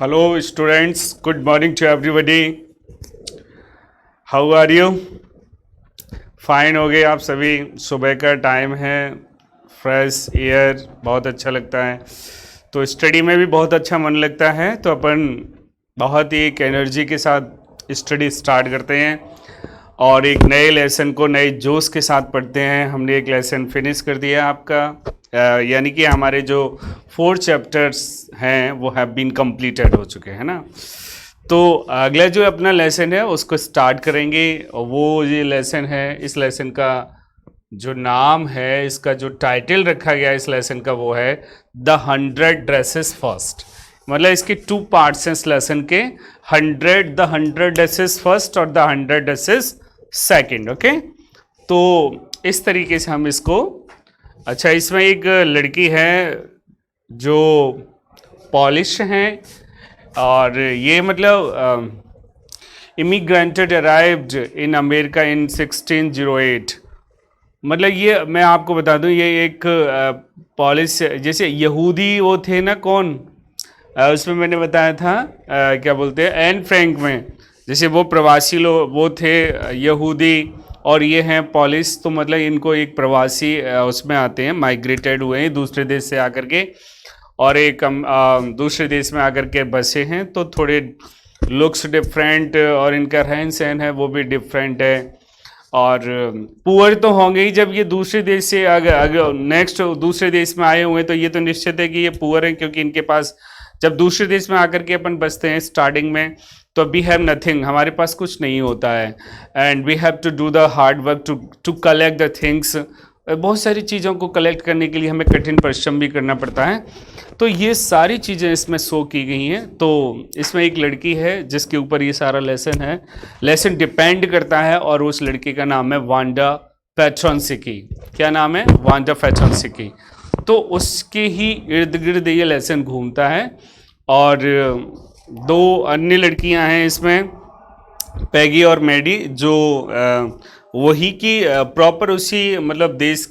Hello students, good morning to everybody. How are you? Fine हो गए आप सभी? सुबह का टाइम है, फ्रेश एयर बहुत अच्छा लगता है, तो स्टडी में भी बहुत अच्छा मन लगता है। तो अपन बहुत ही एक एनर्जी के साथ स्टडी स्टार्ट करते हैं और एक नए लेसन को नए जोश के साथ पढ़ते हैं। हमने एक लेसन फिनिश कर दिया आपका, यानी कि हमारे जो 4 चैप्टर्स हैं वो हैव बीन कंप्लीटेड हो चुके हैं ना। तो अगला जो अपना लेसन है उसको स्टार्ट करेंगे। वो ये लेसन है, इस लेसन का जो नाम है, इसका जो टाइटल रखा गया इस लेसन का वो है द 100 ड्रेसेस फर्स्ट। मतलब इसके 2 पार्ट्स हैं इस लेसन के, द 100 ड्रेसेस फर्स्ट और द 100 ड्रेसेस सेकंड। ओके, तो इस तरीके से हम इसको, अच्छा इसमें एक लड़की है जो पॉलिश हैं और ये मतलब इमिग्रेंटेड अराइव्ड इन अमेरिका इन 1608। मतलब ये मैं आपको बता दूं, ये एक पॉलिश, जैसे यहूदी वो थे ना, कौन उसमें मैंने बताया था क्या बोलते हैं, एन फ्रैंक में, जैसे वो प्रवासी लोग वो थे यहूदी और ये हैं पॉलिश। तो मतलब इनको एक प्रवासी उसमें आते हैं, माइग्रेटेड हुए हैं दूसरे देश से आकर के, और एक दूसरे देश में आकर के बसे हैं। तो थोड़े लुक्स डिफरेंट और इनका रहन सहन है वो भी डिफरेंट है। और पुअर तो होंगे ही, जब ये दूसरे देश से नेक्स्ट दूसरे देश में आए हुए हैं तो ये तो निश्चित है कि ये पुअर हैं, क्योंकि इनके पास जब दूसरे देश में आकर के अपन बसते हैं स्टार्टिंग में तो वी हैव नथिंग, हमारे पास कुछ नहीं होता है, and we have to do the hard work to collect the things. बहुत सारी चीज़ों को कलेक्ट करने के लिए हमें कठिन परिश्रम भी करना पड़ता है। तो ये सारी चीज़ें इसमें शो की गई हैं। तो इसमें एक लड़की है जिसके ऊपर ये सारा लेसन है, लेसन डिपेंड करता है, और उस लड़की का नाम है वांडा पेट्रोनसिकी। क्या नाम है? वांडा पेट्रोनसिकी। तो उसके ही इर्द गिर्द ये लेसन घूमता है। और 2 अन्य लड़कियां हैं इसमें, पैगी और मैडी, जो वही की प्रॉपर उसी मतलब देश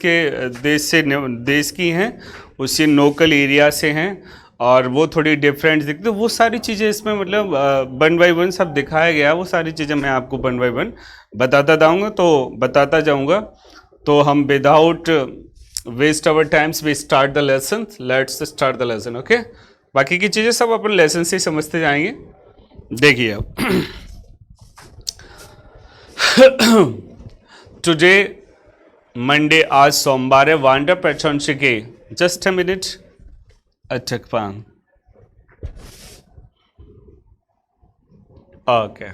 की हैं, उसी लोकल एरिया से हैं, और वो थोड़ी डिफरेंट दिखती। वो सारी चीज़ें इसमें मतलब 1 बाय 1 सब दिखाया गया। वो सारी चीज़ें मैं आपको 1 बाय 1 बताता जाऊंगा। तो हम without waste our times we start the lesson. Let's start the lesson. Okay, बाकी की चीज़ें सब अपन लेसन से समझते जाएंगे। देखिए अब टुडे मंडे, आज सोमवार है। Wanda Petronski, just a minute, अटकपान, ओके।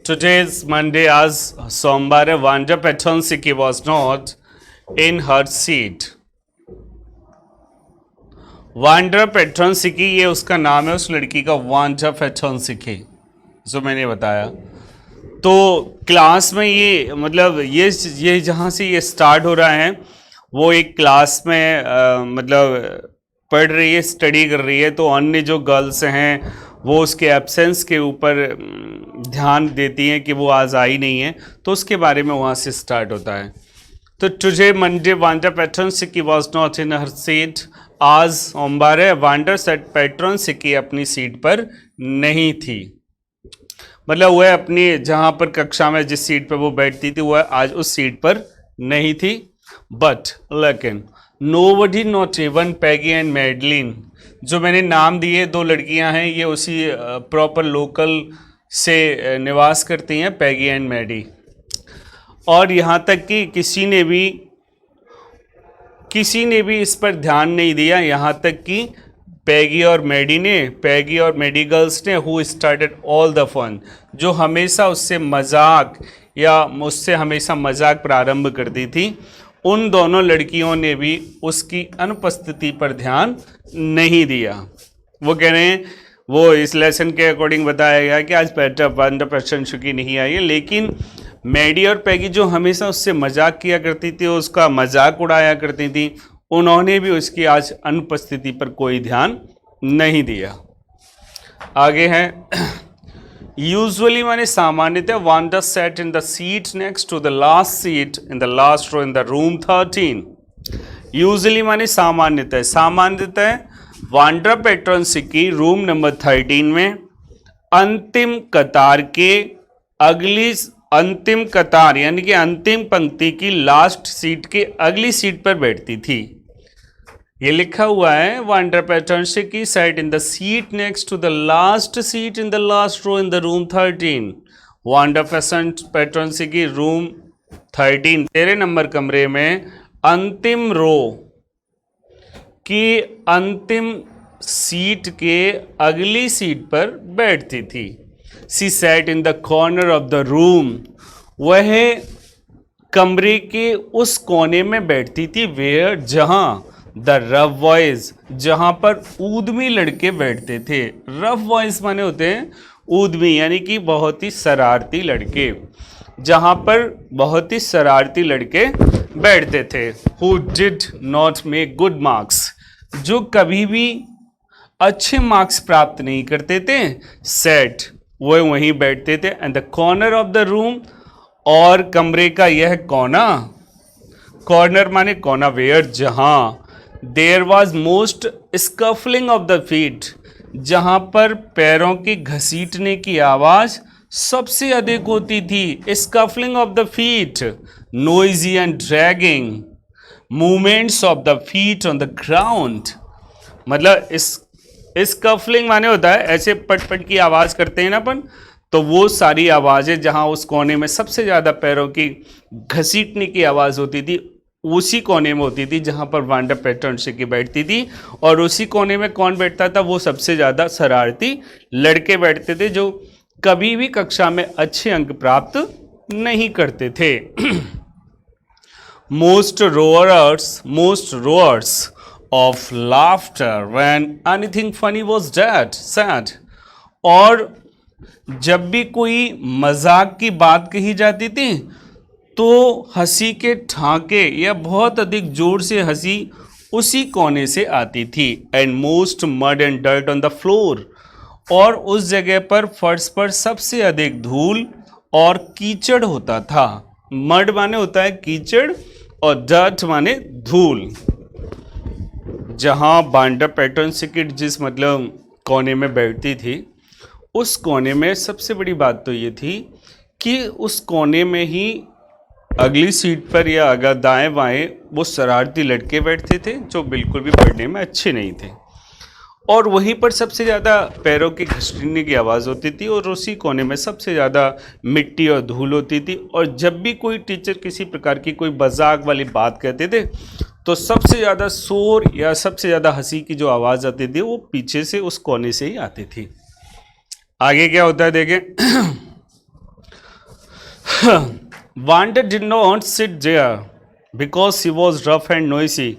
टुडे इज मंडे, आज सोमवार है। Wanda Petronski was not in her seat. Wanda Petronski, ये उसका नाम है, उस लड़की का, वांडा पेट्रोनसिकी, जो मैंने बताया। तो क्लास में ये मतलब ये जहाँ से ये स्टार्ट हो रहा है, वो एक क्लास में मतलब पढ़ रही है, स्टडी कर रही है। तो अन्य जो गर्ल्स हैं वो उसके एब्सेंस के ऊपर ध्यान देती हैं कि वो आज आई नहीं है, तो उसके बारे में वहाँ से स्टार्ट होता है। तो today Monday Wanda Petronski was not in her seat. आज सोमवार है, वांडा पेट्रोनसिकी अपनी सीट पर नहीं थी। मतलब वह अपनी जहाँ पर कक्षा में जिस सीट पर वो बैठती थी वह आज उस सीट पर नहीं थी। बट लेकिन nobody, not even Peggy and Madeline, जो मैंने नाम दिए 2 लड़कियां हैं, ये उसी प्रॉपर लोकल से निवास करती हैं, पैगी एंड मैडी। और यहाँ तक कि किसी ने भी इस पर ध्यान नहीं दिया, यहाँ तक कि पैगी और मैडी गर्ल्स ने, who started all the fun, जो हमेशा उससे हमेशा मजाक प्रारंभ करती थी, उन दोनों लड़कियों ने भी उसकी अनुपस्थिति पर ध्यान नहीं दिया। वो कह रहे हैं, वो इस लेसन के अकॉर्डिंग बताया गया कि आज वांडा पेट्रोनसिकी नहीं आई है, लेकिन मैडी और पैगी जो हमेशा उससे मजाक किया करती थी, उसका मजाक उड़ाया करती थी, उन्होंने भी उसकी आज अनुपस्थिति पर कोई ध्यान नहीं दिया। आगे है, यूजुअली माने सामान्यतः Wanda set in the seat next to the last seat in the last row in the room 13। Usually माने सामान्यतः। सामान्यतः वांडा पेट्रोनसिकी रूम नंबर 13 में अंतिम कतार के अगली अंतिम कतार यानी कि अंतिम पंक्ति की लास्ट सीट के अगली सीट पर बैठती थी। ये लिखा हुआ है Wanda पेट्रोनसिकी sat in the seat next to the last seat in the last row in the room 13। Wanda Petronski room 13 13 number कमरे में अंतिम रो की अंतिम सीट के अगली सीट पर बैठती थी। She sat in the corner of the room, वह कमरे के उस कोने में बैठती थी वेयर जहां द रफ बॉयज, जहां पर ऊदमी लड़के बैठते थे। रफ बॉयज माने होते हैं ऊदमी यानी कि बहुत ही शरारती लड़के, जहां पर बहुत ही शरारती लड़के बैठते थे। Who did not make good marks, जो कभी भी अच्छे मार्क्स प्राप्त नहीं करते थे। सेट, वो वहीं बैठते थे। And the corner of the room, और कमरे का यह कोना, कॉर्नर माने कोना, वेयर जहां there was most scuffling of the feet, जहां पर पैरों की घसीटने की आवाज सबसे अधिक होती थी। Scuffling of the feet, noisy and dragging movements of the feet on the ground. मतलब इस कफलिंग माने होता है ऐसे पट की आवाज करते हैं ना अपन, तो वो सारी आवाजें जहां उस कोने में सबसे ज्यादा पैरों की घसीटने की आवाज होती थी, उसी कोने में होती थी जहां पर वांडा पेट्रोनसिकी बैठती थी। और उसी कोने में कौन बैठता था? वो सबसे ज्यादा शरारती लड़के बैठते थे जो कभी भी कक्षा में अच्छे अंक प्राप्त नहीं करते थे। Most roars of laughter when anything funny was said। और जब भी कोई मजाक की बात कही जाती थी तो हंसी के ठाके या बहुत अधिक जोर से हंसी उसी कोने से आती थी। And most mud and dirt on the floor, और उस जगह पर फर्श पर सबसे अधिक धूल और कीचड़ होता था। मड माने होता है कीचड़ और डर्ट माने धूल। जहां वांडा पेट्रोनसिकी जिस मतलब कोने में बैठती थी, उस कोने में सबसे बड़ी बात तो ये थी कि उस कोने में ही अगली सीट पर या अगर दाएं बाएं वो शरारती लड़के बैठते थे जो बिल्कुल भी पढ़ने में अच्छे नहीं थे, और वहीं पर सबसे ज़्यादा पैरों की घसीटने की आवाज़ होती थी, और उसी कोने में सबसे ज़्यादा मिट्टी और धूल होती थी। और जब भी कोई टीचर किसी प्रकार की कोई मजाक वाली बात कहते थे तो सबसे ज़्यादा शोर या सबसे ज़्यादा हंसी की जो आवाज़ आती थी वो पीछे से उस कोने से ही आती थी। आगे क्या होता है देखें। Wanda did not sit there because she was rough and noisy.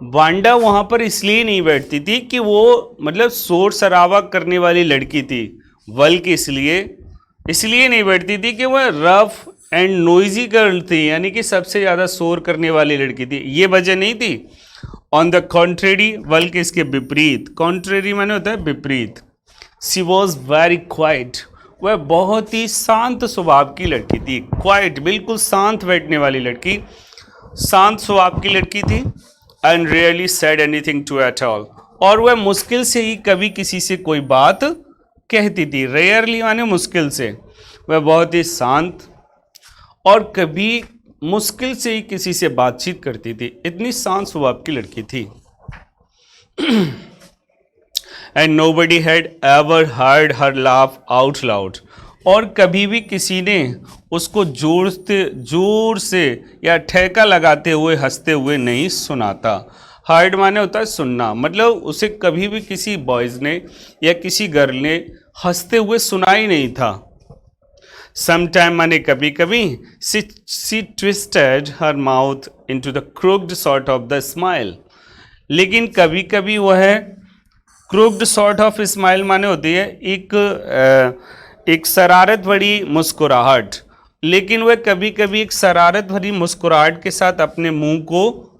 Wanda वहाँ पर इसलिए नहीं बैठती थी कि वो मतलब शोर शराबा करने वाली लड़की थी, बल्कि इसलिए नहीं बैठती थी कि वह रफ एंड नोइजी गर्ल थी, यानी कि सबसे ज़्यादा शोर करने वाली लड़की थी, ये वजह नहीं थी। ऑन द कॉन्ट्रेरी, बल्कि इसके विपरीत। कॉन्ट्रेरी माने होता है विपरीत। शी वॉज वेरी क्वाइट, वह बहुत ही शांत स्वभाव की लड़की थी। क्वाइट बिल्कुल शांत बैठने वाली लड़की, शांत स्वभाव की लड़की थी। And really said anything to at all, और वह मुश्किल से ही कभी किसी से कोई बात कहती थी। रेयरली माने मुश्किल से, वह बहुत ही शांत और कभी मुश्किल से ही किसी से बातचीत करती थी, इतनी शांत स्वभाव की लड़की थी। And nobody had ever heard her laugh out loud, और कभी भी किसी ने उसको जोर से या ठेका लगाते हुए हंसते हुए नहीं सुना था। हर्ड माने होता है सुनना, मतलब उसे कभी भी किसी बॉयज़ ने या किसी गर्ल ने हंसते हुए सुना ही नहीं था। समटाइम माने कभी कभी, she twisted her mouth into the crooked sort of the smile, लेकिन कभी कभी वह क्रूक्ड सॉर्ट ऑफ स्माइल माने होती है एक शरारत भरी मुस्कुराहट, लेकिन वह कभी कभी एक शरारत भरी मुस्कुराहट के साथ अपने मुंह को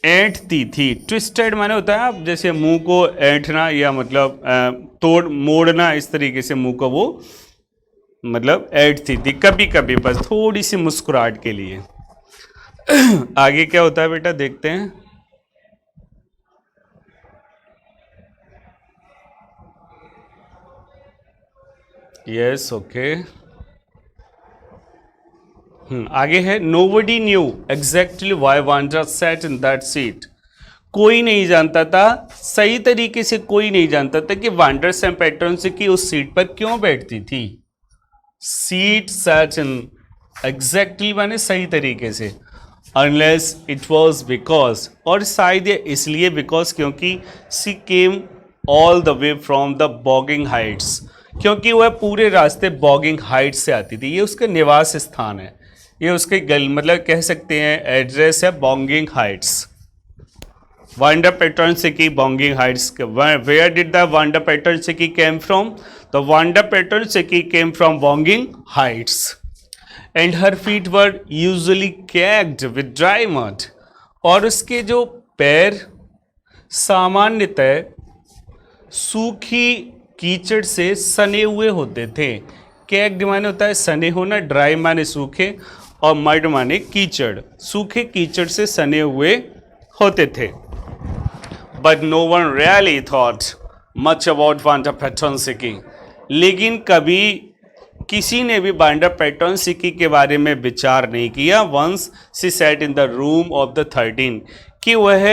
ऐंठती थी। ट्विस्टेड माने होता है आप जैसे मुंह को ऐंठना या मतलब तोड़ मोड़ना, इस तरीके से मुंह को वो मतलब ऐंठती थी कभी कभी, बस थोड़ी सी मुस्कुराहट के लिए। आगे क्या होता है बेटा, देखते हैं। Yes, okay. आगे है, nobody knew exactly why Wanda sat in that seat. कोई नहीं जानता था, सही तरीके से कोई नहीं जानता था कि वांडा सैम पैटर्न की उस सीट पर क्यों बैठती थी। सीट सैट इन, एग्जैक्टली माने सही तरीके से, अनलेस इट वॉज बिकॉज, और शायद ये इसलिए बिकॉज क्योंकि she came all the way from the Boggins Heights, क्योंकि वह पूरे रास्ते बॉगिंग हाइट्स से आती थी। ये उसका निवास स्थान है, ये उसके मतलब कह सकते हैं एड्रेस है, Boggins Heights. Wanda Petronski Boggins Heights. Where did the Wanda Petronski came from? The Wanda Petronski came from Boggins Heights and her feet were usually caked with dry mud, और उसके जो पैर सामान्यतः सूखी कीचड़ से सने हुए होते थे। कैक्ड माने होता है सने होना, ड्राई माने सूखे, और मड माने कीचड़, सूखे कीचड़ से सने हुए होते थे। But no one really thought much about Wanda Petronski, लेकिन कभी किसी ने भी वांडा पैटर्नसिकी के बारे में विचार नहीं किया। Once she sat in the room of the 13, कि वह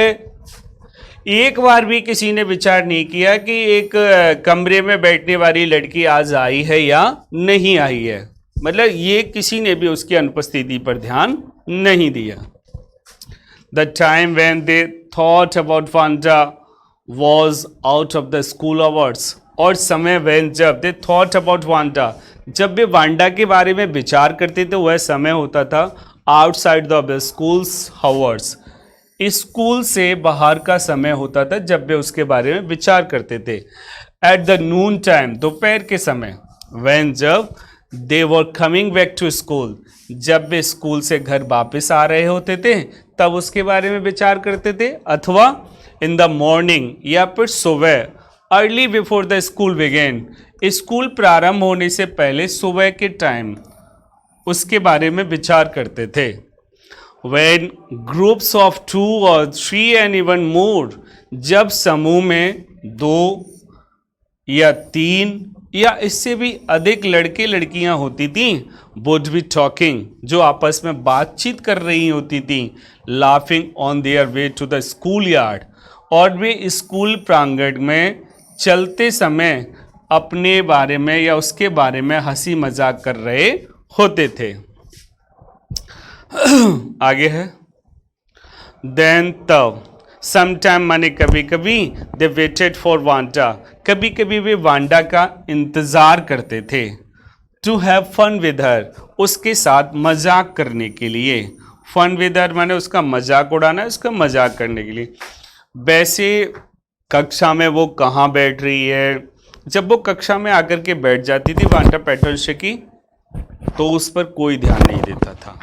एक बार भी किसी ने विचार नहीं किया कि एक कमरे में बैठने वाली लड़की आज आई है या नहीं आई है, मतलब ये किसी ने भी उसकी अनुपस्थिति पर ध्यान नहीं दिया। The time when they thought about Wanda was out of the school hours, और समय व्हेन जब दे थॉट अबाउट वांडा, जब वे वांडा के बारे में विचार करते थे, वह समय होता था outside the schools hours, school से बाहर का समय होता था जब वे उसके बारे में विचार करते थे। एट द नून टाइम, दोपहर के समय, व्हेन जब they were coming back to school, जब वे स्कूल से घर वापस आ रहे होते थे तब उसके बारे में विचार करते थे, अथवा इन द मॉर्निंग, या फिर सुबह, early before the school began, school प्रारंभ होने से पहले सुबह के टाइम उसके बारे में विचार करते थे। When groups of 2 or 3 and even more, जब समूह में 2 या 3 या इससे भी अधिक लड़के लड़कियां होती थी, would be talking, जो आपस में बातचीत कर रही होती थी, laughing on their way to the school yard, और वे स्कूल प्रांगण में चलते समय अपने बारे में या उसके बारे में हंसी मजाक कर रहे होते थे। आगे है, देन तब, समटाइम माने कभी कभी, दे वेटेड फॉर वांडा, कभी कभी वे वांडा का इंतजार करते थे, to have fun with her, उसके साथ मजाक करने के लिए। फन विद हर माने उसका मजाक उड़ाना, उसका मजाक करने के लिए। वैसे कक्षा में वो कहाँ बैठ रही है, जब वो कक्षा में आकर के बैठ जाती थी वांडा पैटर्नसिकी, तो उस पर कोई ध्यान नहीं देता था।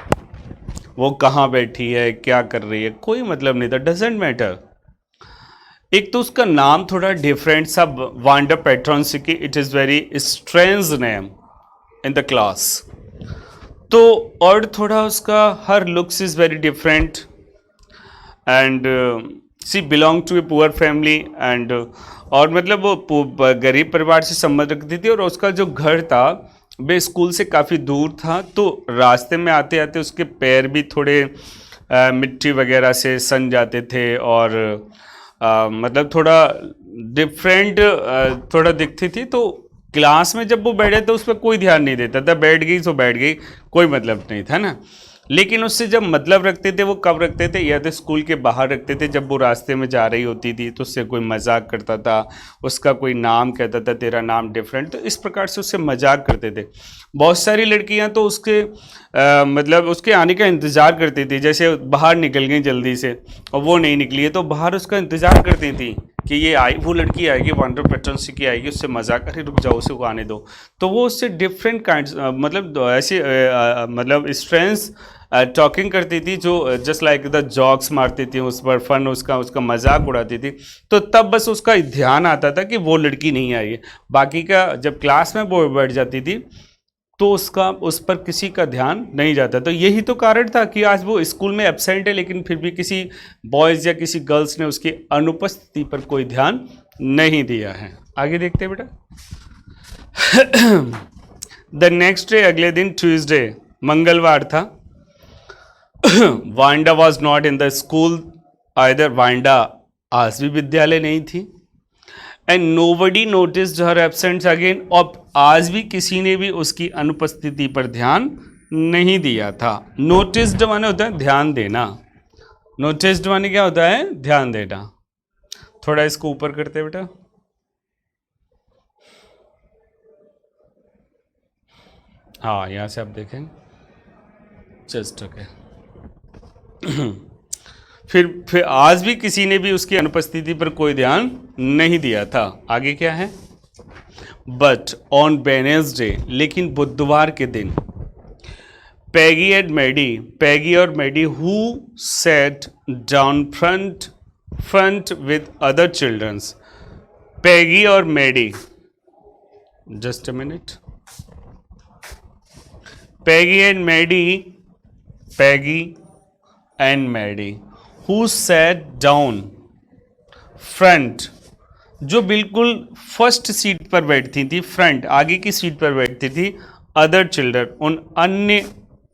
वो कहाँ बैठी है, क्या कर रही है, कोई मतलब नहीं था, डजेंट मैटर। एक तो उसका नाम थोड़ा डिफरेंट सा, Wanda Petronski, it is very strange name in the class, तो और थोड़ा उसका her looks is very different, and she belong to a poor family, and और मतलब वो गरीब परिवार से संबंध रखती थी, और उसका जो घर था वे स्कूल से काफ़ी दूर था, तो रास्ते में आते आते उसके पैर भी थोड़े मिट्टी वगैरह से सन जाते थे, और मतलब थोड़ा डिफरेंट थोड़ा दिखती थी। तो क्लास में जब वो बैठे तो उस पर कोई ध्यान नहीं देता था, बैठ गई तो बैठ गई, कोई मतलब नहीं था ना। लेकिन उससे जब मतलब रखते थे वो कब रखते थे, या तो स्कूल के बाहर रखते थे, जब वो रास्ते में जा रही होती थी तो उससे कोई मजाक करता था, उसका कोई नाम कहता था, तेरा नाम डिफरेंट, तो इस प्रकार से उससे मजाक करते थे। बहुत सारी लड़कियां तो उसके मतलब उसके आने का इंतज़ार करती थी, जैसे बाहर निकल गई जल्दी से और वो नहीं निकली है तो बाहर उसका इंतज़ार करती थी कि ये आई, वो लड़की आएगी, वांडा पैटर्नसिकी आएगी, उससे मजाक, अरे रुक जाओ उसे को आने दो। तो वो उससे डिफरेंट काइंड मतलब ऐसे मतलब स्ट्रेंस टॉकिंग करती थी, जो जस्ट लाइक द जॉक्स मारती थी उस पर, फन उसका मजाक उड़ाती थी। तो तब बस उसका ध्यान आता था कि वो लड़की नहीं आई है, बाकी का जब क्लास में वो बैठ जाती थी तो उसका उस पर किसी का ध्यान नहीं जाता। तो यही तो कारण था कि आज वो स्कूल में एब्सेंट है, लेकिन फिर भी किसी बॉयज़ या किसी गर्ल्स ने उसकी अनुपस्थिति पर कोई ध्यान नहीं दिया है। आगे देखते हैं बेटा। द नेक्स्ट डे, अगले दिन ट्यूसडे, मंगलवार था। Wanda was not in the school either, Wanda आज भी विद्यालय नहीं थी। And nobody noticed her absence again, अब आज भी किसी ने भी उसकी अनुपस्थिति पर ध्यान नहीं दिया था। नोटिस्ड माने होता है ध्यान देना, नोटिस्ड माने क्या होता है, ध्यान देना। थोड़ा इसको ऊपर करते हैं बेटा। हाँ, यहां से आप देखें, जस्ट ओके। फिर आज भी किसी ने भी उसकी अनुपस्थिति पर कोई ध्यान नहीं दिया था। आगे क्या है, बट ऑन वेडनेसडे, लेकिन बुधवार के दिन, पैगी एंड मैडी, पैगी और Maddie, who sat down front with other childrens, Peggy और Maddie, just a minute, Peggy and Maddie, Peggy and Maddie who sat down front, जो बिल्कुल फर्स्ट सीट पर बैठती थी, फ्रंट आगे की सीट पर बैठती थी, अदर चिल्ड्रन उन अन्य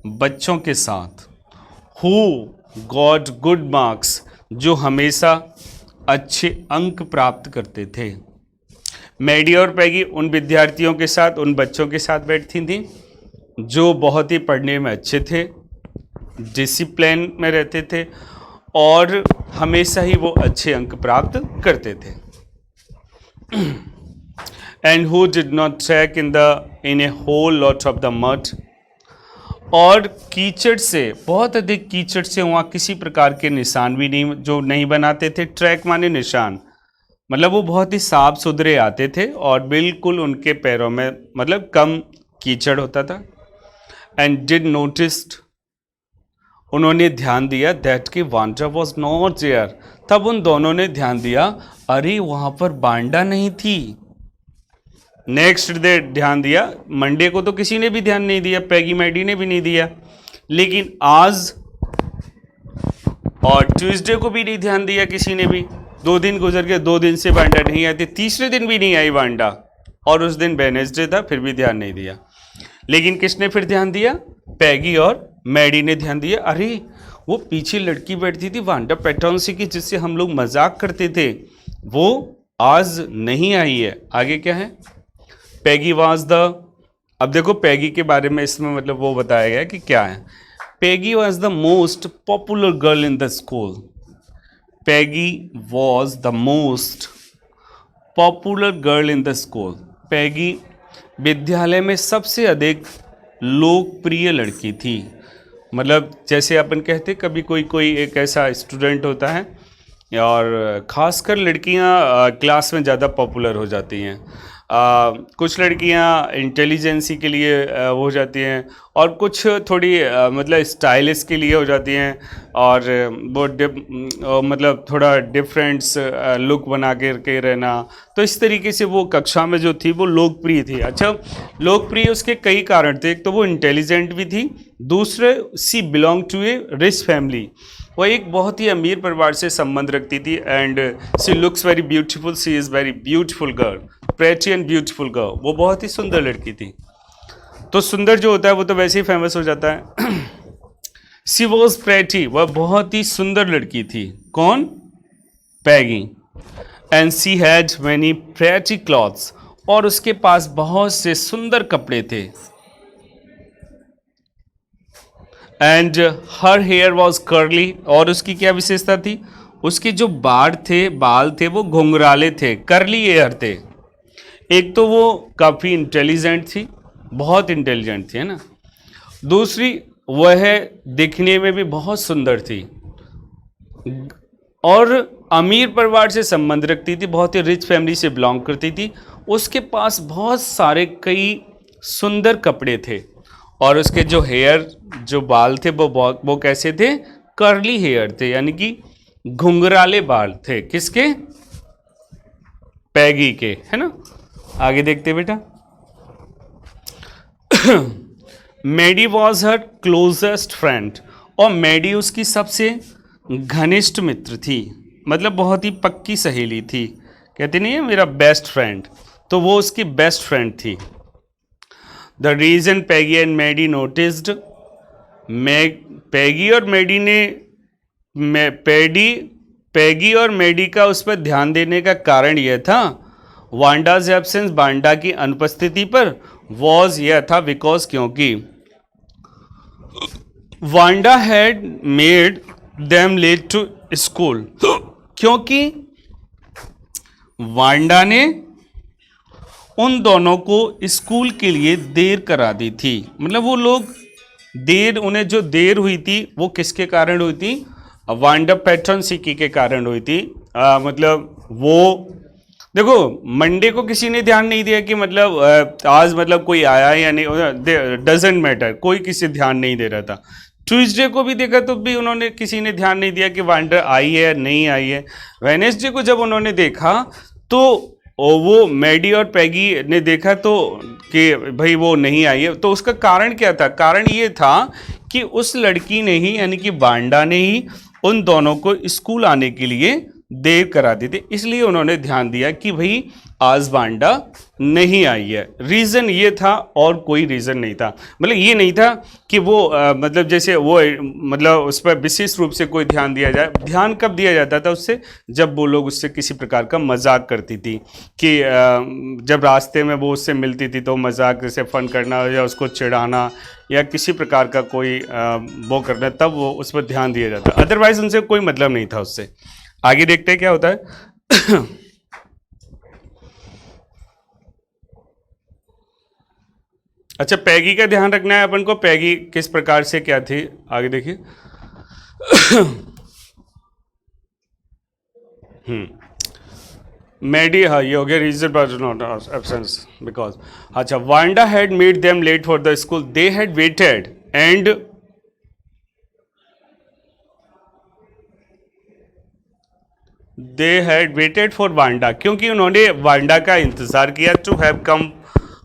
बच्चों के साथ, हु गॉट गुड मार्क्स, जो हमेशा अच्छे अंक प्राप्त करते थे। मैडी और पैगी उन विद्यार्थियों के साथ, उन बच्चों के साथ बैठती थी जो बहुत ही पढ़ने में अच्छे थे, डिसिप्लिन में रहते थे और हमेशा ही वो अच्छे अंक प्राप्त करते थे। And who did not track in a whole lot of the mud, और कीचड़ से, बहुत अधिक कीचड़ से वहाँ किसी प्रकार के निशान भी नहीं, जो नहीं बनाते थे। ट्रैक माने निशान, मतलब वो बहुत ही साफ सुथरे आते थे और बिल्कुल उनके पैरों में मतलब कम कीचड़ होता था। एंड डिड नोटिस्ड, उन्होंने ध्यान दिया, दैट की वांडा वॉज नॉट देयर, तब उन दोनों ने ध्यान दिया, अरे वहां पर वांडा नहीं थी। नेक्स्ट डे ध्यान दिया, मंडे को तो किसी ने भी ध्यान नहीं दिया, पैगी मैडी ने भी नहीं दिया, लेकिन आज और ट्यूसडे को भी नहीं ध्यान दिया किसी ने भी। 2 दिन गुजर गए, 2 दिन से वांडा नहीं आई थी, तीसरे दिन भी नहीं आई वांडा, और उस दिन वेडनेसडे था, फिर भी ध्यान नहीं दिया। लेकिन किसने फिर ध्यान दिया, पैगी और मैडी ने ध्यान दिया, अरे वो पीछे लड़की बैठती थी वांडा पेटोंसी की, जिससे हम लोग मजाक करते थे, वो आज नहीं आई है। आगे क्या है, पैगी वाज द, अब देखो पैगी के बारे में इसमें मतलब वो बताया गया कि क्या है। Peggy was the most popular girl in the school, Peggy was the most popular girl in the school, Peggy विद्यालय में सबसे अधिक लोकप्रिय लड़की थी। मतलब जैसे अपन कहते कभी कोई एक ऐसा स्टूडेंट होता है, और ख़ासकर लड़कियां क्लास में ज़्यादा पॉपुलर हो जाती हैं। कुछ लड़कियां इंटेलिजेंसी के लिए वो हो जाती हैं, और कुछ थोड़ी मतलब स्टाइलिश के लिए हो जाती हैं, और वो मतलब थोड़ा डिफरेंट लुक बना के रहना। तो इस तरीके से वो कक्षा में जो थी वो लोकप्रिय थी। अच्छा, लोकप्रिय उसके कई कारण थे, एक तो वो इंटेलिजेंट भी थी, दूसरे she belong to a rich family, वो एक बहुत ही अमीर परिवार से संबंध रखती थी। And she looks very beautiful, she is very beautiful girl, pretty and beautiful girl, वो बहुत ही सुंदर लड़की थी। तो सुंदर जो होता है वो तो वैसे ही फेमस हो जाता है। सी वॉज प्रेटी, वह बहुत ही सुंदर लड़की थी, कौन, Peggy. And she had many pretty clothes, और उसके पास बहुत से सुंदर कपड़े थे। And her hair was curly, और उसकी क्या विशेषता थी, उसके जो बाल थे वो घुंघराले थे, कर्ली हेयर थे। एक तो वो काफ़ी इंटेलिजेंट थी, बहुत इंटेलिजेंट थी, है ना। दूसरी वह दिखने में भी बहुत सुंदर थी, और अमीर परिवार से संबंध रखती थी, बहुत ही रिच फैमिली से बिलोंग करती थी। उसके पास बहुत सारे कई सुंदर कपड़े थे, और उसके जो बाल थे वो कैसे थे, कर्ली हेयर थे, यानी कि घुंघराले बाल थे, किसके, पैगी के, है ना। आगे देखते बेटा। मेडी वॉज हर क्लोजेस्ट फ्रेंड, और मेडी उसकी सबसे घनिष्ठ मित्र थी, मतलब बहुत ही पक्की सहेली थी। कहती नहीं है मेरा बेस्ट फ्रेंड, तो वो उसकी बेस्ट फ्रेंड थी। The reason Peggy and Maddie noticed, Peggy और मेडी ने पैगी और मेडी का उस पर ध्यान देने का कारण यह था, वांडाज एब्सेंस, वांडा की अनुपस्थिति पर, वॉज यह था बिकॉज, क्योंकि Wanda had made them late to school, क्योंकि वांडा ने उन दोनों को स्कूल के लिए देर करा दी थी। मतलब वो लोग उन्हें जो देर हुई थी वो किसके कारण हुई थी? वांडा पैटर्न सिकी के कारण हुई थी। मतलब वो देखो, मंडे को किसी ने ध्यान नहीं दिया कि मतलब आज मतलब कोई आया या नहीं, डजेंट मैटर, कोई किसी ध्यान नहीं दे रहा था। ट्यूसडे को भी देखा तो भी उन्होंने किसी ने ध्यान नहीं दिया कि वांडा आई है या नहीं आई है। वेडनेसडे को जब उन्होंने देखा तो वो मैडी और पैगी ने देखा तो कि भाई वो नहीं आई है, तो उसका कारण क्या था? कारण ये था कि उस लड़की ने ही, यानी कि वांडा ने ही उन दोनों को स्कूल आने के लिए देर करा दी थी, इसलिए उन्होंने ध्यान दिया कि भाई आज वांडा नहीं आई है। रीज़न ये था और कोई रीज़न नहीं था। मतलब ये नहीं था कि वो मतलब जैसे वो मतलब उस पर विशेष रूप से कोई ध्यान दिया जाए। ध्यान कब दिया जाता था उससे? जब वो लोग उससे किसी प्रकार का मजाक करती थी, कि जब रास्ते में वो उससे मिलती थी तो मजाक जैसे फ़न करना या उसको चिढ़ाना या किसी प्रकार का कोई वो करना, तब वो उस पर ध्यान दिया जाता। अदरवाइज उनसे कोई मतलब नहीं था उससे। आगे देखते हैं क्या होता है। अच्छा, पैगी का ध्यान रखना है अपन को। पैगी किस प्रकार से क्या थी, आगे देखिए। मेडी, हाँ ये हो गया reason but not absence because. अच्छा, Wanda had made them late for the school, they had waited and they had waited for Wanda, क्योंकि उन्होंने वांडा का इंतजार किया, to have come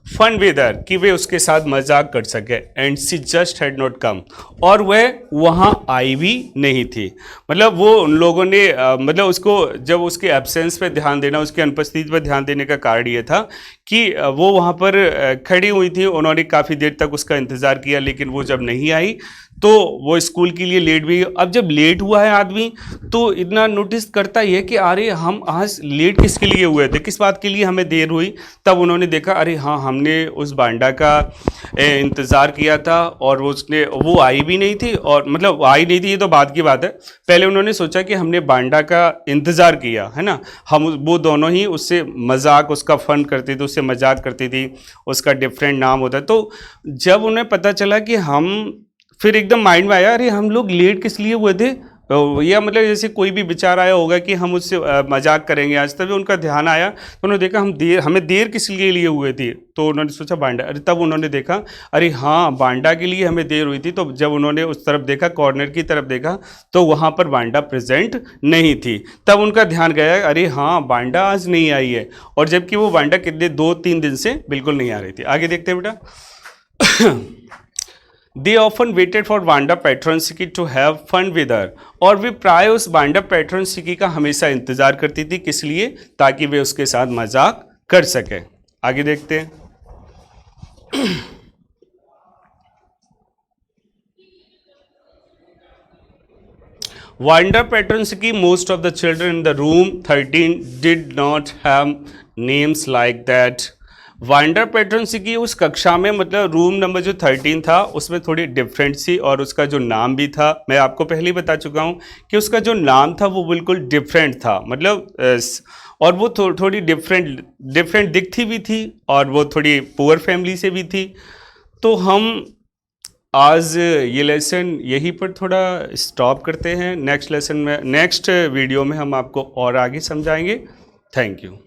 fun with her, कि वे उसके साथ मजाक कर सके, and she just had not come, और वह वहाँ आई भी नहीं थी। मतलब वो उन लोगों ने मतलब उसको जब उसके एब्सेंस पे ध्यान देना, उसकी अनुपस्थिति पर ध्यान देने का कारण ये था कि वो वहाँ पर खड़ी हुई थी, उन्होंने काफ़ी देर तक उसका इंतज़ार किया, लेकिन वो जब नहीं आई तो वो स्कूल के लिए लेट भी। अब जब लेट हुआ है आदमी तो इतना नोटिस करता ही है कि अरे हम आज लेट किसके लिए हुए थे, किस बात के लिए हमें देर हुई। तब उन्होंने देखा अरे हाँ, हमने उस बांडा का इंतज़ार किया था और वो आई भी नहीं थी, और मतलब आई नहीं थी ये तो बाद की बात है। पहले उन्होंने सोचा कि हमने बांडा का इंतज़ार किया है ना, हम वो दोनों ही उससे मजाक, उसका फ़न करती थी, उससे मजाक करती थी, उसका डिफरेंट नाम होता। तो जब उन्हें पता चला कि हम, फिर एकदम माइंड में आया अरे हम लोग लेट किस लिए हुए थे, या मतलब जैसे कोई भी विचार आया होगा कि हम उससे मजाक करेंगे आज। तभी उनका ध्यान आया तो उन्होंने देखा हमें देर किस लिए हुए थी, तो उन्होंने सोचा बांडा। अरे तब उन्होंने देखा अरे हाँ, बांडा के लिए हमें देर हुई थी। तो जब उन्होंने उस तरफ देखा, कॉर्नर की तरफ देखा, तो वहाँ पर बांडा प्रेजेंट नहीं थी। तब उनका ध्यान गया अरे हाँ, बांडा आज नहीं आई है, और जबकि वो बांडा कितने 2-3 दिन से बिल्कुल नहीं आ रही थी। आगे देखते हैं बेटा। They often waited for Wanda Petronski to have fun with her, और वे प्राय उस वांडा पैट्रॉन्सिकी का हमेशा इंतजार करती थी, किस लिए? ताकि वे उसके साथ मजाक कर सके। आगे देखते हैं। Wanda Petronski, most of the children in the room 13 did not have names like that. Wanda Petronski उस कक्षा में, मतलब रूम नंबर जो 13 था उसमें थोड़ी डिफरेंट सी, और उसका जो नाम भी था, मैं आपको पहले ही बता चुका हूँ कि उसका जो नाम था वो बिल्कुल डिफरेंट था। मतलब और वो थोड़ी डिफरेंट दिखती भी थी, और वो थोड़ी पुअर फैमिली से भी थी। तो हम आज ये लेसन यहीं पर थोड़ा स्टॉप करते हैं। नेक्स्ट लेसन में, नेक्स्ट वीडियो में हम आपको और आगे समझाएंगे। Thank you.